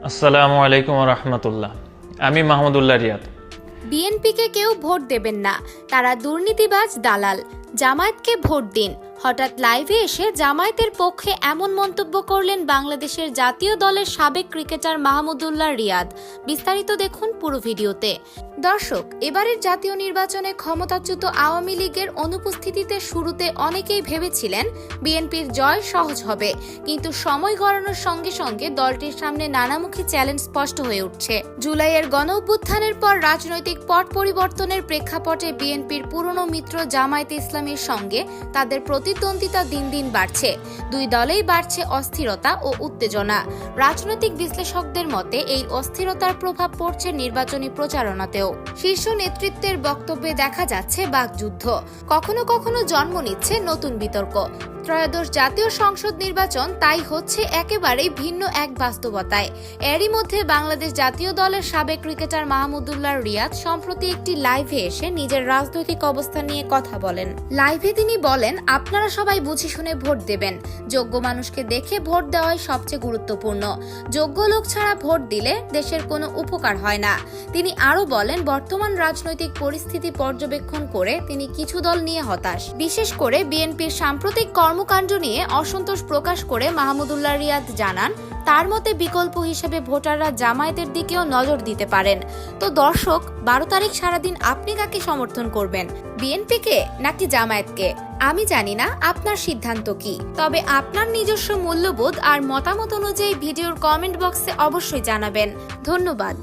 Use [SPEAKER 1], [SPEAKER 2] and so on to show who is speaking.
[SPEAKER 1] আসসালামু আলাইকুম ওয়া রাহমাতুল্লাহ। আমি মাহমুদুল্লাহ রিয়াদ।
[SPEAKER 2] বিএনপিকে কেউ ভোট দেবেন না, তারা দুর্নীতিবাজ দালাল। জামায়াতকে ভোট দিন। হঠাৎ লাইভে এসে জামায়াতের পক্ষে এমন মন্তব্য করলেন বাংলাদেশের জাতীয় দলের সাবেক ক্রিকেটার মাহমুদুল্লাহ রিয়াদ। বিস্তারিত দেখুন পুরো ভিডিওতে। দর্শক, এবারের জাতীয় নির্বাচনে ক্ষমতাচ্যুত আওয়ামী লীগের অনুপস্থিতিতে শুরুতে অনেকেই ভেবেছিলেন বিএনপির জয় সহজ হবে, কিন্তু সময় গড়ানোর সঙ্গে সঙ্গে দলটির সামনে নানামুখী চ্যালেঞ্জ স্পষ্ট হয়ে উঠছে। জুলাইয়ের গণঅভ্যুত্থানের পর রাজনৈতিক পট পরিবর্তনের প্রেক্ষাপটে বিএনপির পুরনো মিত্র জামায়াতে ইসলামীর সঙ্গে তাদের প্রতিদ্বন্দ্বিতা দিন দিন বাড়ছে। দুই দলেই বাড়ছে অস্থিরতা ও উত্তেজনা। রাজনৈতিক বিশ্লেষকদের মতে এই অস্থিরতার প্রভাব পড়ছে নির্বাচনী প্রচারণাতেও। শীর্ষ নেতৃত্বের বক্তব্যে দেখা যাচ্ছে বাকযুদ্ধ। কখনো কখনো জন্ম নিচ্ছে নতুন বিতর্ক। ত্রয়োদশ জাতীয় সংসদ নির্বাচন তাই হচ্ছে একেবারেই ভিন্ন এক বাস্তবতায়। এরই মধ্যে বাংলাদেশ জাতীয় দলের সাবেক ক্রিকেটার মাহমুদুল্লাহ রিয়াদ সম্প্রতি একটি লাইভে এসে নিজের রাজনৈতিক অবস্থান নিয়ে কথা বলেন। লাইভে তিনি বলেন, আপনারা সবাই বুঝে শুনে ভোট দেবেন। যোগ্য মানুষকে দেখে ভোট দেওয়াই সবচেয়ে গুরুত্বপূর্ণ। যোগ্য লোক ছাড়া ভোট দিলে দেশের কোনো উপকার হয় না। তিনি আরো বলেন, বর্তমান রাজনৈতিক পরিস্থিতি পর্যবেক্ষণ করে তিনি কিছু দল নিয়ে হতাশ। বিশেষ করে বিএনপির সাম্প্রতিক কর্মকাণ্ড নিয়ে অসন্তোষ প্রকাশ করে মাহমুদুল্লাহ রিয়াদ জানান, তার মতে বিকল্প হিসেবে ভোটাররা জামায়াতের দিকেও নজর দিতে পারেন। তো দর্শক, 12 তারিখ সারাদিন আপনি কাকে সমর্থন করবেন, বিএনপিকে নাকি জামায়াতকে? আমি জানি না আপনার সিদ্ধান্ত কি, তবে আপনার নিজস্ব মূল্যবোধ আর মতামত অনুযায়ী ভিডিওর কমেন্ট বক্সে অবশ্যই জানাবেন। ধন্যবাদ।